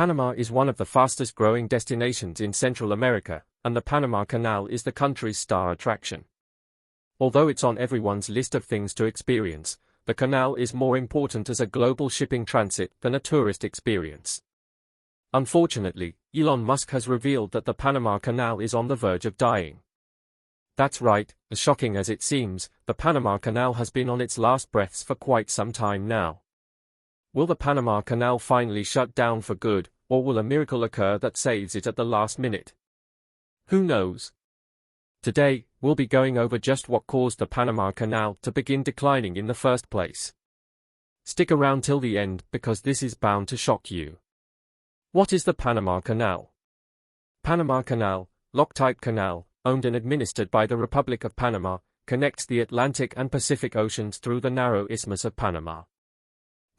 Panama is one of the fastest growing destinations in Central America, and the Panama Canal is the country's star attraction. Although it's on everyone's list of things to experience, the canal is more important as a global shipping transit than a tourist experience. Unfortunately, Elon Musk has revealed that the Panama Canal is on the verge of dying. That's right, as shocking as it seems, the Panama Canal has been on its last breaths for quite some time now. Will the Panama Canal finally shut down for good, or will a miracle occur that saves it at the last minute? Who knows? Today, we'll be going over just what caused the Panama Canal to begin declining in the first place. Stick around till the end because this is bound to shock you. What is the Panama Canal? Panama Canal, Loctite Canal, owned and administered by the Republic of Panama, connects the Atlantic and Pacific Oceans through the narrow Isthmus of Panama.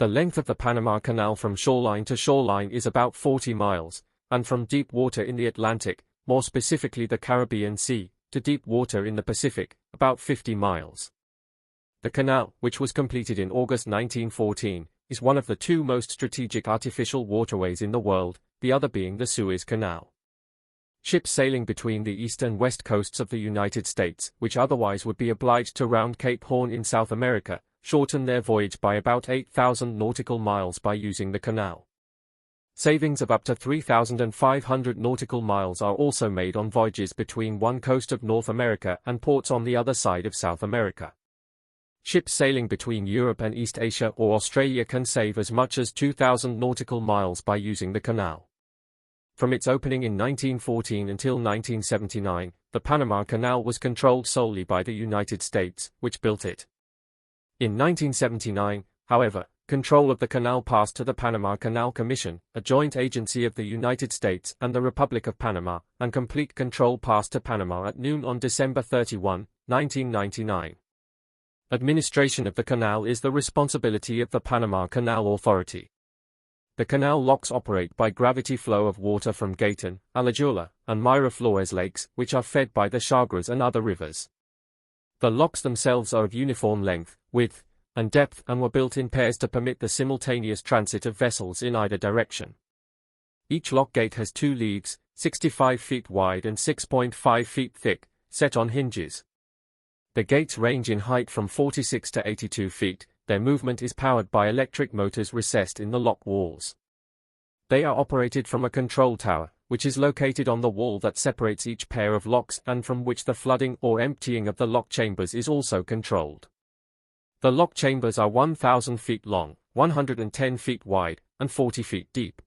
The length of the Panama Canal from shoreline to shoreline is about 40 miles, and from deep water in the Atlantic, more specifically the Caribbean Sea, to deep water in the Pacific, about 50 miles. The canal, which was completed in August 1914, is one of the two most strategic artificial waterways in the world, the other being the Suez Canal. Ships sailing between the east and west coasts of the United States, which otherwise would be obliged to round Cape Horn in South America, shorten their voyage by about 8,000 nautical miles by using the canal. Savings of up to 3,500 nautical miles are also made on voyages between one coast of North America and ports on the other side of South America. Ships sailing between Europe and East Asia or Australia can save as much as 2,000 nautical miles by using the canal. From its opening in 1914 until 1979, the Panama Canal was controlled solely by the United States, which built it. In 1979, however, control of the canal passed to the Panama Canal Commission, a joint agency of the United States and the Republic of Panama, and complete control passed to Panama at noon on December 31, 1999. Administration of the canal is the responsibility of the Panama Canal Authority. The canal locks operate by gravity flow of water from Gatun, Alajuela, and Miraflores lakes, which are fed by the Chagres and other rivers. The locks themselves are of uniform length, width, and depth and were built in pairs to permit the simultaneous transit of vessels in either direction. Each lock gate has two leaves, 65 feet wide and 6.5 feet thick, set on hinges. The gates range in height from 46 to 82 feet, their movement is powered by electric motors recessed in the lock walls. They are operated from a control tower, which is located on the wall that separates each pair of locks and from which the flooding or emptying of the lock chambers is also controlled. The lock chambers are 1,000 feet long, 110 feet wide, and 40 feet deep.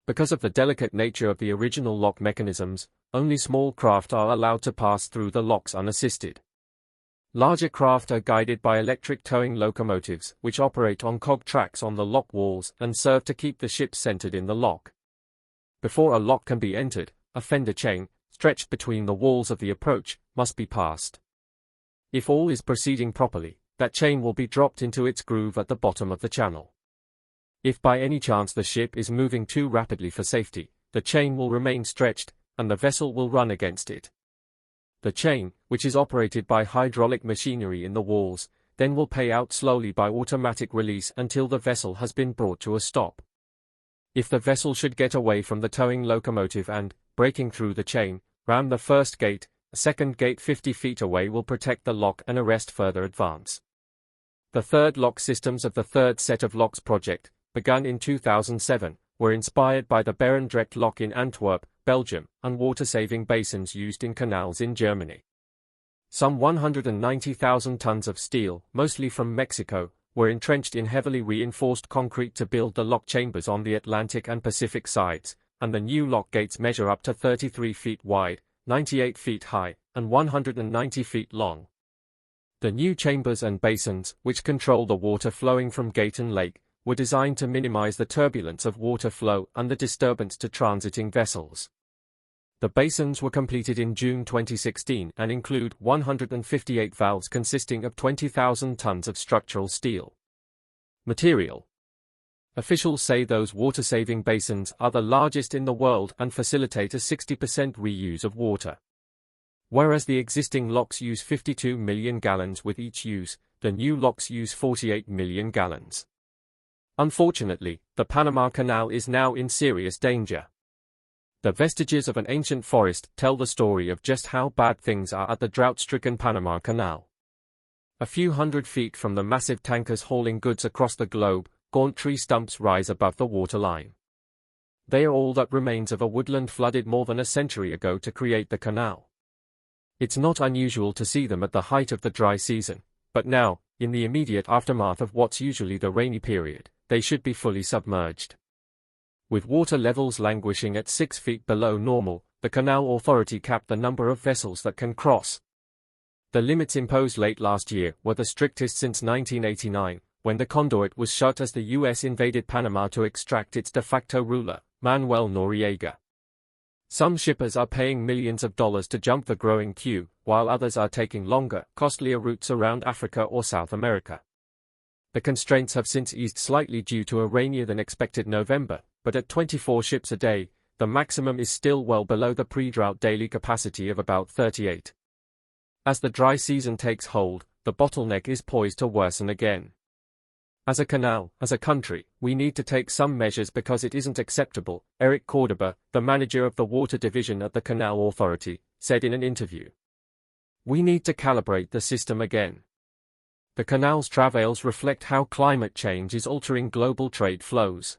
Because of the delicate nature of the original lock mechanisms, only small craft are allowed to pass through the locks unassisted. Larger craft are guided by electric towing locomotives, which operate on cog tracks on the lock walls and serve to keep the ship centered in the lock. Before a lock can be entered, a fender chain, stretched between the walls of the approach, must be passed. If all is proceeding properly, that chain will be dropped into its groove at the bottom of the channel. If by any chance the ship is moving too rapidly for safety, the chain will remain stretched, and the vessel will run against it. The chain, which is operated by hydraulic machinery in the walls, then will pay out slowly by automatic release until the vessel has been brought to a stop. If the vessel should get away from the towing locomotive and, breaking through the chain, ram the first gate, a second gate 50 feet away will protect the lock and arrest further advance. The third lock systems of the third set of locks project, begun in 2007, were inspired by the Berendrecht lock in Antwerp, Belgium, and water-saving basins used in canals in Germany. Some 190,000 tons of steel, mostly from Mexico, were entrenched in heavily reinforced concrete to build the lock chambers on the Atlantic and Pacific sides, and the new lock gates measure up to 33 feet wide, 98 feet high, and 190 feet long. The new chambers and basins, which control the water flowing from Gatun Lake, were designed to minimize the turbulence of water flow and the disturbance to transiting vessels. The basins were completed in June 2016 and include 158 valves consisting of 20,000 tons of structural steel. Material. Officials say those water-saving basins are the largest in the world and facilitate a 60% reuse of water. Whereas the existing locks use 52 million gallons with each use, the new locks use 48 million gallons. Unfortunately, the Panama Canal is now in serious danger. The vestiges of an ancient forest tell the story of just how bad things are at the drought-stricken Panama Canal. A few hundred feet from the massive tankers hauling goods across the globe, gaunt tree stumps rise above the waterline. They are all that remains of a woodland flooded more than a century ago to create the canal. It's not unusual to see them at the height of the dry season, but now, in the immediate aftermath of what's usually the rainy period, they should be fully submerged. With water levels languishing at 6 feet below normal, the Canal Authority capped the number of vessels that can cross. The limits imposed late last year were the strictest since 1989, when the conduit was shut as the U.S. invaded Panama to extract its de facto ruler, Manuel Noriega. Some shippers are paying millions of dollars to jump the growing queue, while others are taking longer, costlier routes around Africa or South America. The constraints have since eased slightly due to a rainier than expected November, but at 24 ships a day, the maximum is still well below the pre-drought daily capacity of about 38. As the dry season takes hold, the bottleneck is poised to worsen again. As a canal, as a country, we need to take some measures because it isn't acceptable, Eric Cordoba, the manager of the water division at the Canal Authority, said in an interview. We need to calibrate the system again. The canal's travails reflect how climate change is altering global trade flows.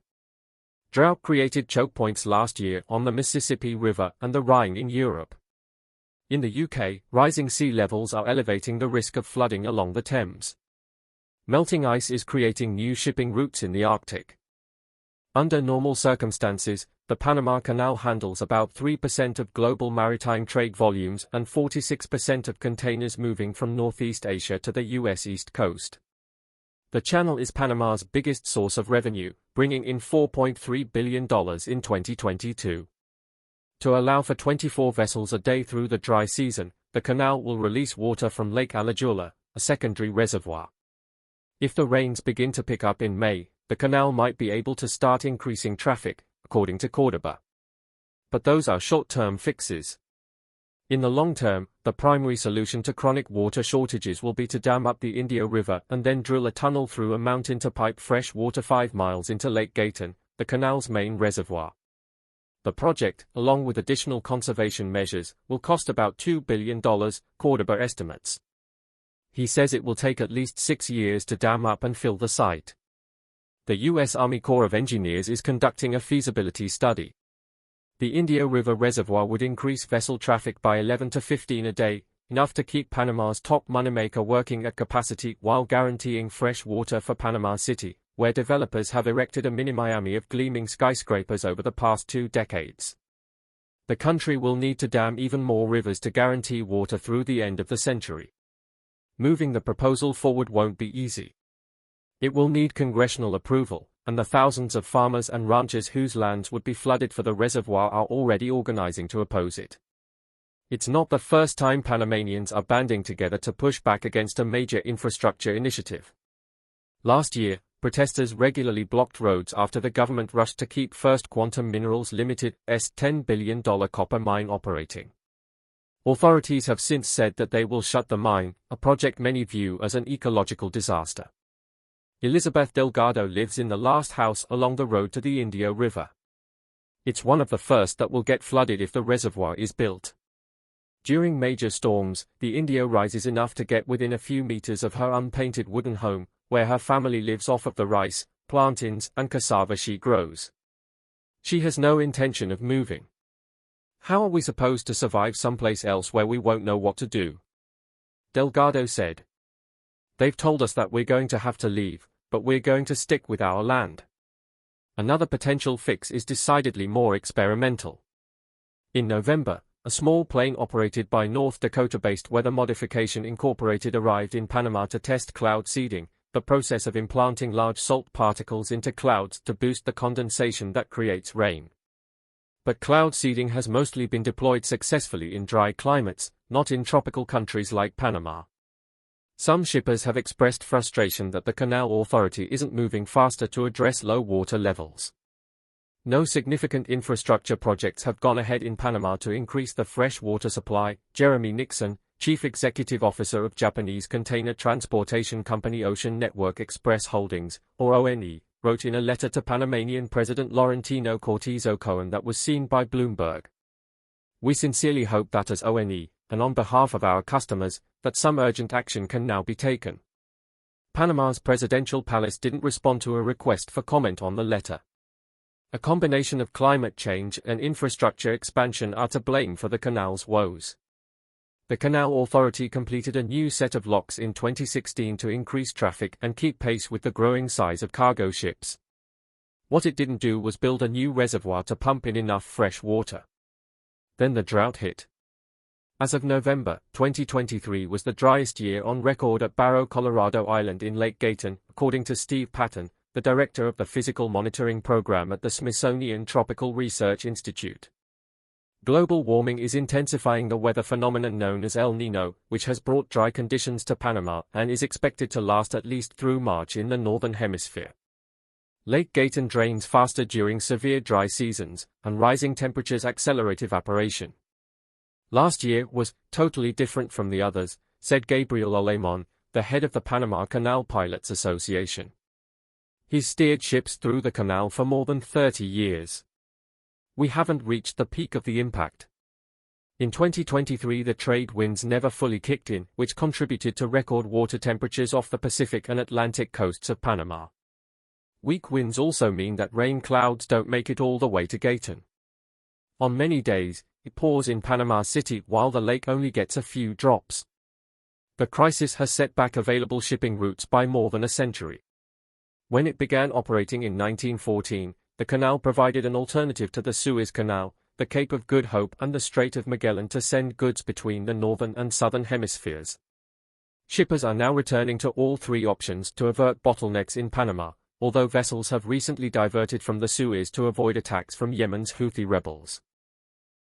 Drought created choke points last year on the Mississippi River and the Rhine in Europe. In the UK, rising sea levels are elevating the risk of flooding along the Thames. Melting ice is creating new shipping routes in the Arctic. Under normal circumstances, the Panama Canal handles about 3% of global maritime trade volumes and 46% of containers moving from Northeast Asia to the U.S. East Coast. The channel is Panama's biggest source of revenue, bringing in $4.3 billion in 2022. To allow for 24 vessels a day through the dry season, the canal will release water from Lake Alajula, a secondary reservoir. If the rains begin to pick up in May, the canal might be able to start increasing traffic, according to Cordoba. But those are short-term fixes. In the long term, the primary solution to chronic water shortages will be to dam up the Indio River and then drill a tunnel through a mountain to pipe fresh water 5 miles into Lake Gatun, the canal's main reservoir. The project, along with additional conservation measures, will cost about $2 billion, Cordoba estimates. He says it will take at least 6 years to dam up and fill the site. The U.S. Army Corps of Engineers is conducting a feasibility study. The Indio River Reservoir would increase vessel traffic by 11 to 15 a day, enough to keep Panama's top moneymaker working at capacity while guaranteeing fresh water for Panama City, where developers have erected a mini-Miami of gleaming skyscrapers over the past 2 decades. The country will need to dam even more rivers to guarantee water through the end of the century. Moving the proposal forward won't be easy. It will need congressional approval, and the thousands of farmers and ranchers whose lands would be flooded for the reservoir are already organizing to oppose it. It's not the first time Panamanians are banding together to push back against a major infrastructure initiative. Last year, protesters regularly blocked roads after the government rushed to keep First Quantum Minerals Limited's $10 billion copper mine operating. Authorities have since said that they will shut the mine, a project many view as an ecological disaster. Elizabeth Delgado lives in the last house along the road to the Indio River. It's one of the first that will get flooded if the reservoir is built. During major storms, the Indio rises enough to get within a few meters of her unpainted wooden home, where her family lives off of the rice, plantains, and cassava she grows. She has no intention of moving. How are we supposed to survive someplace else where we won't know what to do? Delgado said. They've told us that we're going to have to leave, but we're going to stick with our land. Another potential fix is decidedly more experimental. In November, a small plane operated by North Dakota-based Weather Modification Incorporated arrived in Panama to test cloud seeding, the process of implanting large salt particles into clouds to boost the condensation that creates rain. But cloud seeding has mostly been deployed successfully in dry climates, not in tropical countries like Panama. Some shippers have expressed frustration that the Canal Authority isn't moving faster to address low water levels. No significant infrastructure projects have gone ahead in Panama to increase the fresh water supply, Jeremy Nixon, Chief Executive Officer of Japanese container transportation company Ocean Network Express Holdings, or ONE, wrote in a letter to Panamanian President Laurentino Cortizo Cohen that was seen by Bloomberg. "We sincerely hope that as ONE, and on behalf of our customers, that some urgent action can now be taken." Panama's presidential palace didn't respond to a request for comment on the letter. A combination of climate change and infrastructure expansion are to blame for the canal's woes. The Canal Authority completed a new set of locks in 2016 to increase traffic and keep pace with the growing size of cargo ships. What it didn't do was build a new reservoir to pump in enough fresh water. Then the drought hit. As of November, 2023 was the driest year on record at Barrow Colorado Island in Lake Gatun, according to Steve Patton, the director of the Physical Monitoring Program at the Smithsonian Tropical Research Institute. Global warming is intensifying the weather phenomenon known as El Niño, which has brought dry conditions to Panama and is expected to last at least through March in the northern hemisphere. Lake Gatun drains faster during severe dry seasons, and rising temperatures accelerate evaporation. "Last year was totally different from the others," said Gabriel Olemon, the head of the Panama Canal Pilots Association. He's steered ships through the canal for more than 30 years. "We haven't reached the peak of the impact." In 2023 the trade winds never fully kicked in, which contributed to record water temperatures off the Pacific and Atlantic coasts of Panama. Weak winds also mean that rain clouds don't make it all the way to Gatun. On many days, it pours in Panama City while the lake only gets a few drops. The crisis has set back available shipping routes by more than a century. When it began operating in 1914, the canal provided an alternative to the Suez Canal, the Cape of Good Hope and the Strait of Magellan to send goods between the northern and southern hemispheres. Shippers are now returning to all three options to avert bottlenecks in Panama, although vessels have recently diverted from the Suez to avoid attacks from Yemen's Houthi rebels.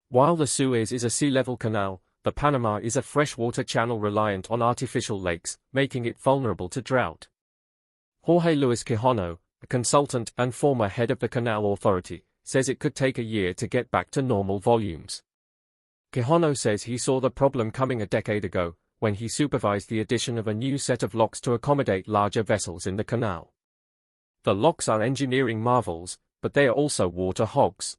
While the Suez is a sea-level canal, the Panama is a freshwater channel reliant on artificial lakes, making it vulnerable to drought. Jorge Luis Quijano, a consultant and former head of the Canal Authority, says it could take a year to get back to normal volumes. Quijano says he saw the problem coming a decade ago, when he supervised the addition of a new set of locks to accommodate larger vessels in the canal. The locks are engineering marvels, but they are also water hogs.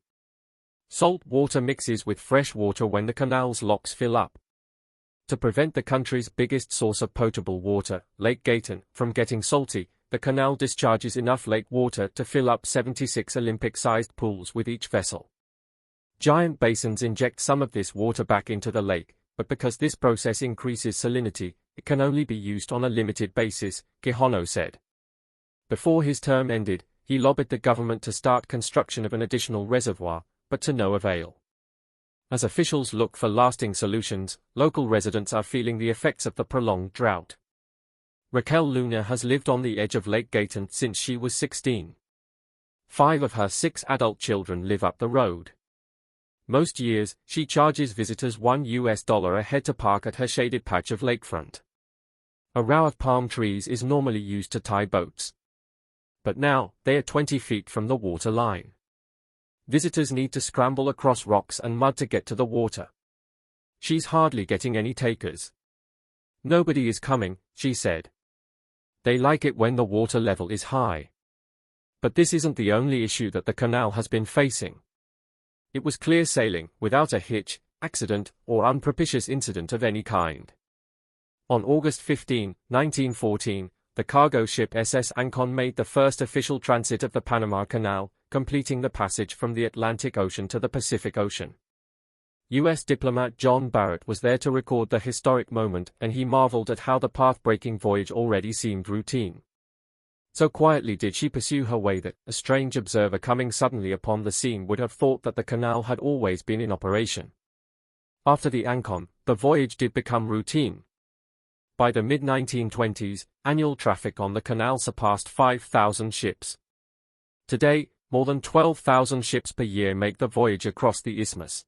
Salt water mixes with fresh water when the canal's locks fill up. To prevent the country's biggest source of potable water, Lake Gatun, from getting salty, the canal discharges enough lake water to fill up 76 Olympic-sized pools with each vessel. Giant basins inject some of this water back into the lake, but because this process increases salinity, it can only be used on a limited basis, Quijano said. Before his term ended, he lobbied the government to start construction of an additional reservoir, but to no avail. As officials look for lasting solutions, local residents are feeling the effects of the prolonged drought. Raquel Luna has lived on the edge of Lake Gatun since she was 16. 5 of her 6 adult children live up the road. Most years, she charges visitors $1 a head to park at her shaded patch of lakefront. A row of palm trees is normally used to tie boats. But now, they are 20 feet from the water line. Visitors need to scramble across rocks and mud to get to the water. She's hardly getting any takers. "Nobody is coming," she said. "They like it when the water level is high." But this isn't the only issue that the canal has been facing. It was clear sailing, without a hitch, accident, or unpropitious incident of any kind. On August 15, 1914, the cargo ship SS Ancon made the first official transit of the Panama Canal, completing the passage from the Atlantic Ocean to the Pacific Ocean. U.S. diplomat John Barrett was there to record the historic moment, and he marveled at how the path-breaking voyage already seemed routine. So quietly did she pursue her way that a strange observer coming suddenly upon the scene would have thought that the canal had always been in operation. After the Ancon, the voyage did become routine. By the mid-1920s, annual traffic on the canal surpassed 5,000 ships. Today, more than 12,000 ships per year make the voyage across the isthmus.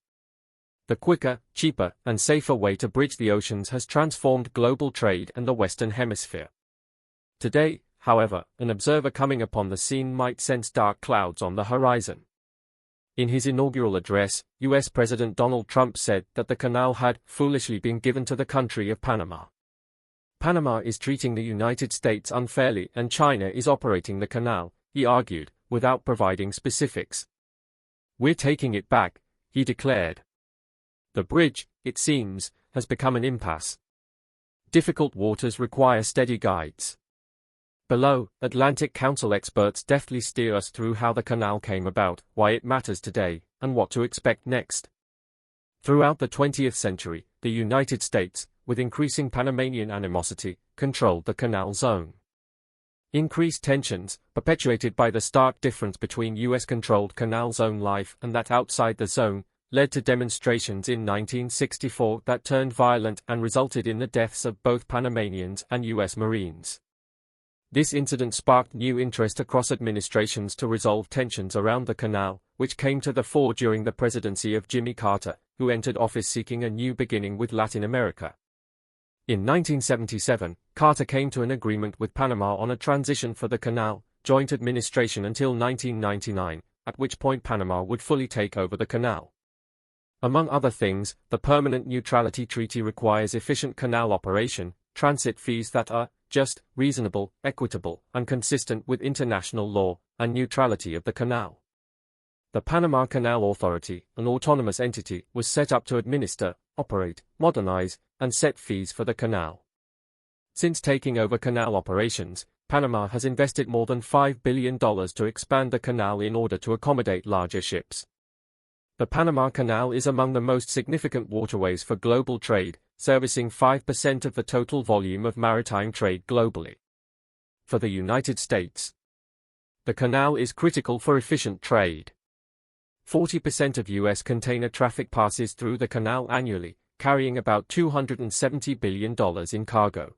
The quicker, cheaper, and safer way to bridge the oceans has transformed global trade and the Western Hemisphere. Today, however, an observer coming upon the scene might sense dark clouds on the horizon. In his inaugural address, U.S. President Donald Trump said that the canal had foolishly been given to the country of Panama. Panama is treating the United States unfairly and China is operating the canal, he argued, without providing specifics. "We're taking it back," he declared. The bridge, it seems, has become an impasse. Difficult waters require steady guides. Below, Atlantic Council experts deftly steer us through how the canal came about, why it matters today, and what to expect next. Throughout the 20th century, the United States, with increasing Panamanian animosity, controlled the canal zone. Increased tensions, perpetuated by the stark difference between US-controlled canal zone life and that outside the zone, led to demonstrations in 1964 that turned violent and resulted in the deaths of both Panamanians and US Marines. This incident sparked new interest across administrations to resolve tensions around the canal, which came to the fore during the presidency of Jimmy Carter, who entered office seeking a new beginning with Latin America. In 1977, Carter came to an agreement with Panama on a transition for the canal, joint administration until 1999, at which point Panama would fully take over the canal. Among other things, the Permanent Neutrality Treaty requires efficient canal operation, transit fees that are just, reasonable, equitable, and consistent with international law, and neutrality of the canal. The Panama Canal Authority, an autonomous entity, was set up to administer, operate, modernize, and set fees for the canal. Since taking over canal operations, Panama has invested more than $5 billion to expand the canal in order to accommodate larger ships. The Panama Canal is among the most significant waterways for global trade, servicing 5% of the total volume of maritime trade globally. For the United States, the canal is critical for efficient trade. 40% of U.S. container traffic passes through the canal annually, carrying about $270 billion in cargo.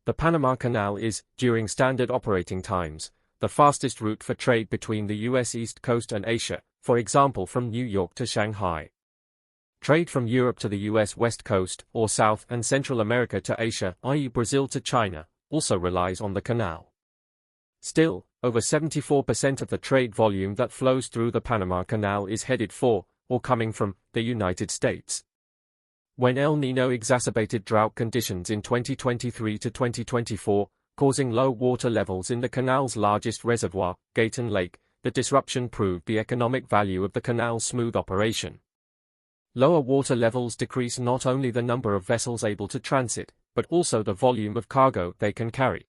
The Panama Canal is, during standard operating times, the fastest route for trade between the U.S. East Coast and Asia, for example from New York to Shanghai. Trade from Europe to the U.S. West Coast, or South and Central America to Asia, i.e. Brazil to China, also relies on the canal. Still, over 74% of the trade volume that flows through the Panama Canal is headed for, or coming from, the United States. When El Niño exacerbated drought conditions in 2023 to 2024, causing low water levels in the canal's largest reservoir, Gatun Lake, the disruption proved the economic value of the canal's smooth operation. Lower water levels decrease not only the number of vessels able to transit, but also the volume of cargo they can carry.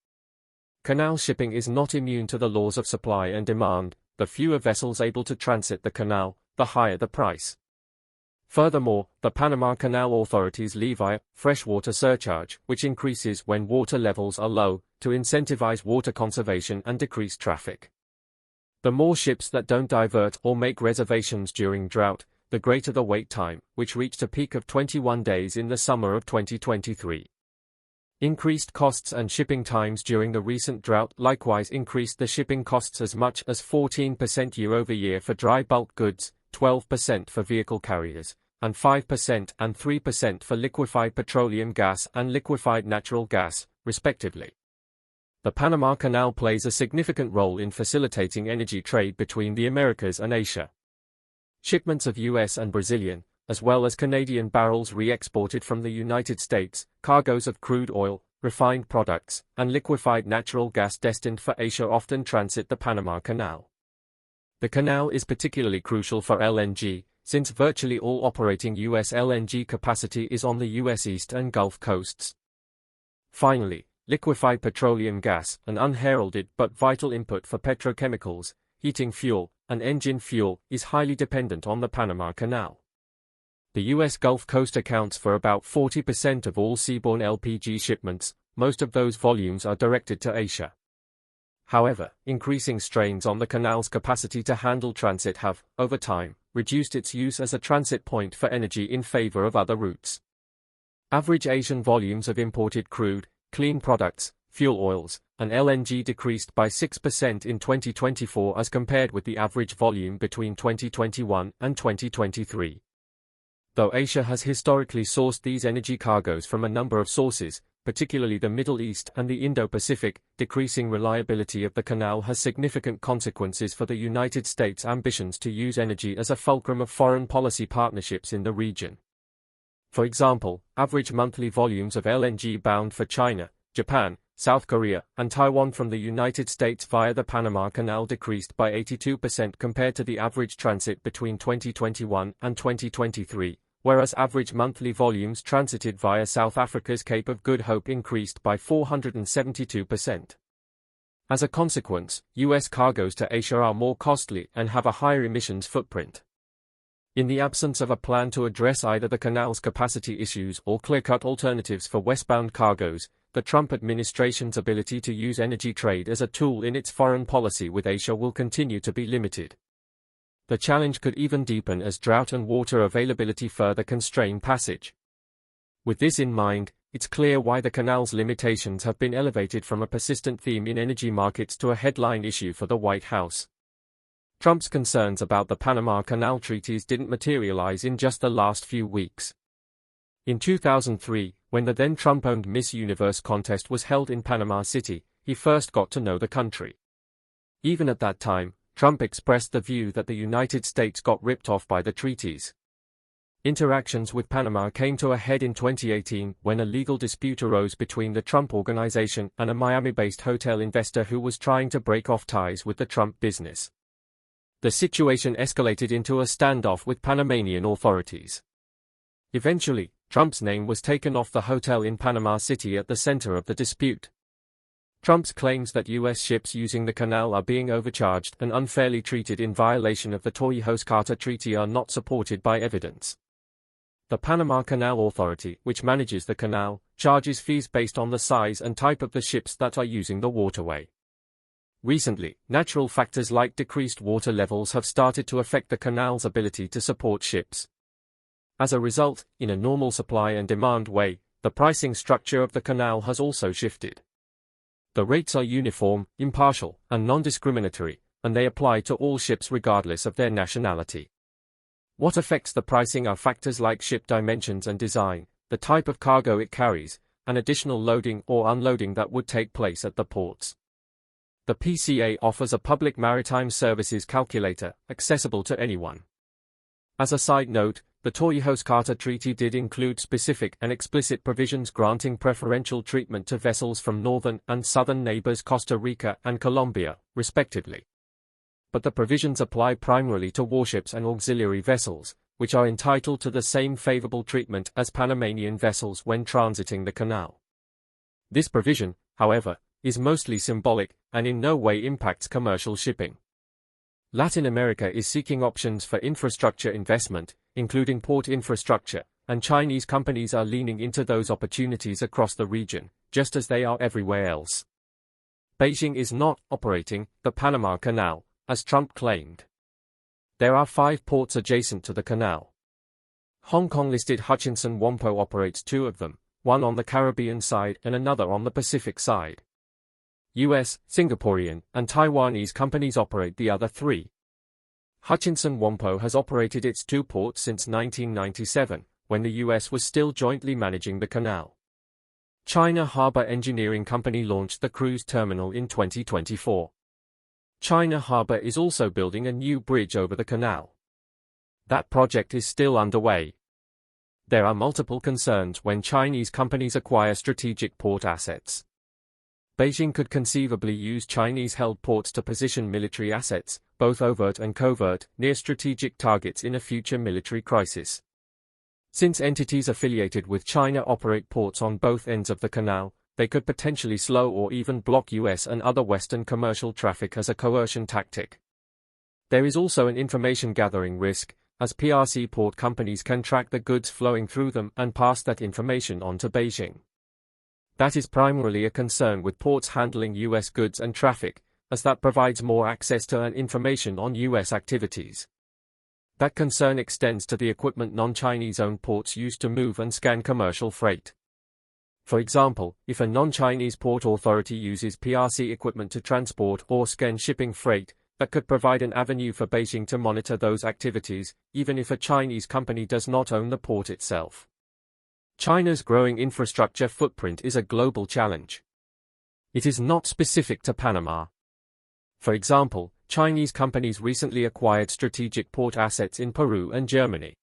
Canal shipping is not immune to the laws of supply and demand. The fewer vessels able to transit the canal, the higher the price. Furthermore, the Panama Canal authorities levy a freshwater surcharge, which increases when water levels are low, to incentivize water conservation and decrease traffic. The more ships that don't divert or make reservations during drought, the greater the wait time, which reached a peak of 21 days in the summer of 2023. Increased costs and shipping times during the recent drought likewise increased the shipping costs as much as 14% year-over-year for dry bulk goods, 12% for vehicle carriers, and 5% and 3% for liquefied petroleum gas and liquefied natural gas, respectively. The Panama Canal plays a significant role in facilitating energy trade between the Americas and Asia. Shipments of US and Brazilian, as well as Canadian barrels re-exported from the United States, cargoes of crude oil, refined products, and liquefied natural gas destined for Asia often transit the Panama Canal. The canal is particularly crucial for LNG, since virtually all operating US LNG capacity is on the US East and Gulf coasts. Finally, liquefied petroleum gas, an unheralded but vital input for petrochemicals, heating fuel, and engine fuel, is highly dependent on the Panama Canal. The U.S. Gulf Coast accounts for about 40% of all seaborne LPG shipments. Most of those volumes are directed to Asia. However, increasing strains on the canal's capacity to handle transit have, over time, reduced its use as a transit point for energy in favor of other routes. Average Asian volumes of imported crude, clean products, fuel oils, and LNG decreased by 6% in 2024 as compared with the average volume between 2021 and 2023. Though Asia has historically sourced these energy cargoes from a number of sources, particularly the Middle East and the Indo-Pacific, decreasing reliability of the canal has significant consequences for the United States' ambitions to use energy as a fulcrum of foreign policy partnerships in the region. For example, average monthly volumes of LNG bound for China, Japan, South Korea, and Taiwan from the United States via the Panama Canal decreased by 82% compared to the average transit between 2021 and 2023, whereas average monthly volumes transited via South Africa's Cape of Good Hope increased by 472%. As a consequence, U.S. cargoes to Asia are more costly and have a higher emissions footprint. In the absence of a plan to address either the canal's capacity issues or clear-cut alternatives for westbound cargoes, the Trump administration's ability to use energy trade as a tool in its foreign policy with Asia will continue to be limited. The challenge could even deepen as drought and water availability further constrain passage. With this in mind, it's clear why the canal's limitations have been elevated from a persistent theme in energy markets to a headline issue for the White House. Trump's concerns about the Panama Canal treaties didn't materialize in just the last few weeks. In 2003, when the then Trump-owned Miss Universe contest was held in Panama City, he first got to know the country. Even at that time, Trump expressed the view that the United States got ripped off by the treaties. Interactions with Panama came to a head in 2018 when a legal dispute arose between the Trump Organization and a Miami-based hotel investor who was trying to break off ties with the Trump business. The situation escalated into a standoff with Panamanian authorities. Eventually, Trump's name was taken off the hotel in Panama City at the center of the dispute. Trump's claims that U.S. ships using the canal are being overcharged and unfairly treated in violation of the Torrijos-Carter Treaty are not supported by evidence. The Panama Canal Authority, which manages the canal, charges fees based on the size and type of the ships that are using the waterway. Recently, natural factors like decreased water levels have started to affect the canal's ability to support ships. As a result, in a normal supply and demand way, the pricing structure of the canal has also shifted. The rates are uniform, impartial, and non-discriminatory, and they apply to all ships regardless of their nationality. What affects the pricing are factors like ship dimensions and design, the type of cargo it carries, and additional loading or unloading that would take place at the ports. The PCA offers a public maritime services calculator, accessible to anyone. As a side note, the Torrijos-Carter Treaty did include specific and explicit provisions granting preferential treatment to vessels from northern and southern neighbors Costa Rica and Colombia, respectively. But the provisions apply primarily to warships and auxiliary vessels, which are entitled to the same favorable treatment as Panamanian vessels when transiting the canal. This provision, however, is mostly symbolic and in no way impacts commercial shipping. Latin America is seeking options for infrastructure investment, including port infrastructure, and Chinese companies are leaning into those opportunities across the region, just as they are everywhere else. Beijing is not operating the Panama Canal, as Trump claimed. There are 5 ports adjacent to the canal. Hong Kong-listed Hutchinson Whampoa operates 2 of them, one on the Caribbean side and another on the Pacific side. US, Singaporean, and Taiwanese companies operate the other 3. Hutchinson Whampoa has operated its 2 ports since 1997, when the US was still jointly managing the canal. China Harbor Engineering Company launched the cruise terminal in 2024. China Harbor is also building a new bridge over the canal. That project is still underway. There are multiple concerns when Chinese companies acquire strategic port assets. Beijing could conceivably use Chinese-held ports to position military assets, both overt and covert, near strategic targets in a future military crisis. Since entities affiliated with China operate ports on both ends of the canal, they could potentially slow or even block US and other Western commercial traffic as a coercion tactic. There is also an information gathering risk, as PRC port companies can track the goods flowing through them and pass that information on to Beijing. That is primarily a concern with ports handling US goods and traffic, as that provides more access to and information on US activities. That concern extends to the equipment non-Chinese-owned ports use to move and scan commercial freight. For example, if a non-Chinese port authority uses PRC equipment to transport or scan shipping freight, that could provide an avenue for Beijing to monitor those activities, even if a Chinese company does not own the port itself. China's growing infrastructure footprint is a global challenge. It is not specific to Panama. For example, Chinese companies recently acquired strategic port assets in Peru and Germany.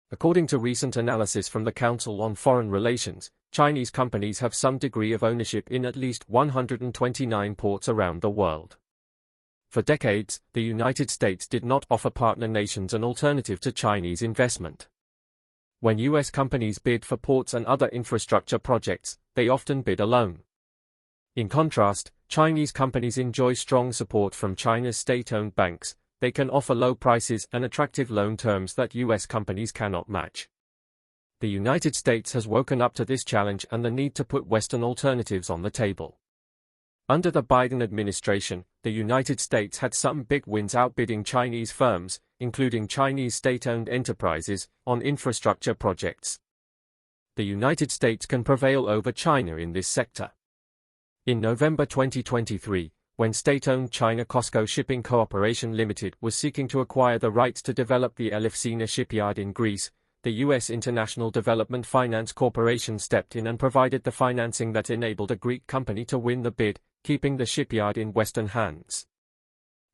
According to recent analysis from the Council on Foreign Relations, Chinese companies have some degree of ownership in at least 129 ports around the world. For decades, the United States did not offer partner nations an alternative to Chinese investment. When U.S. companies bid for ports and other infrastructure projects, they often bid alone. In contrast, Chinese companies enjoy strong support from China's state-owned banks. They can offer low prices and attractive loan terms that U.S. companies cannot match. The United States has woken up to this challenge and the need to put Western alternatives on the table. Under the Biden administration, the United States had some big wins outbidding Chinese firms, including Chinese state-owned enterprises, on infrastructure projects. The United States can prevail over China in this sector. In November 2023, when state-owned China COSCO Shipping Corporation Limited was seeking to acquire the rights to develop the Elefsina shipyard in Greece, the U.S. International Development Finance Corporation stepped in and provided the financing that enabled a Greek company to win the bid, keeping the shipyard in Western hands.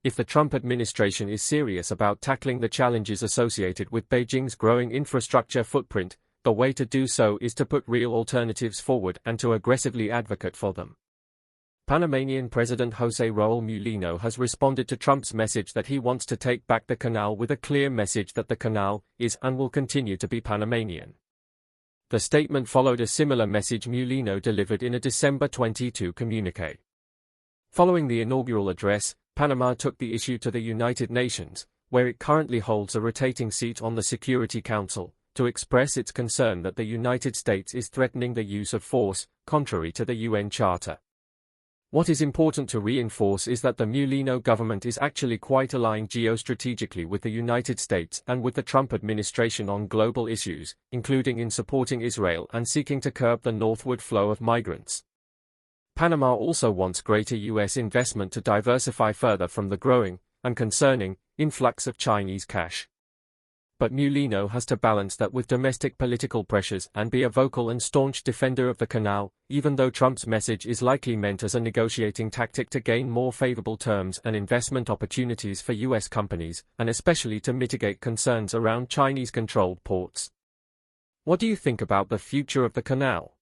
If the Trump administration is serious about tackling the challenges associated with Beijing's growing infrastructure footprint, the way to do so is to put real alternatives forward and to aggressively advocate for them. Panamanian President José Raúl Mulino has responded to Trump's message that he wants to take back the canal with a clear message that the canal is and will continue to be Panamanian. The statement followed a similar message Mulino delivered in a December 22 communiqué. Following the inaugural address, Panama took the issue to the United Nations, where it currently holds a rotating seat on the Security Council, to express its concern that the United States is threatening the use of force, contrary to the UN Charter. What is important to reinforce is that the Mulino government is actually quite aligned geostrategically with the United States and with the Trump administration on global issues, including in supporting Israel and seeking to curb the northward flow of migrants. Panama also wants greater U.S. investment to diversify further from the growing, and concerning, influx of Chinese cash. But Mulino has to balance that with domestic political pressures and be a vocal and staunch defender of the canal, even though Trump's message is likely meant as a negotiating tactic to gain more favorable terms and investment opportunities for U.S. companies, and especially to mitigate concerns around Chinese-controlled ports. What do you think about the future of the canal?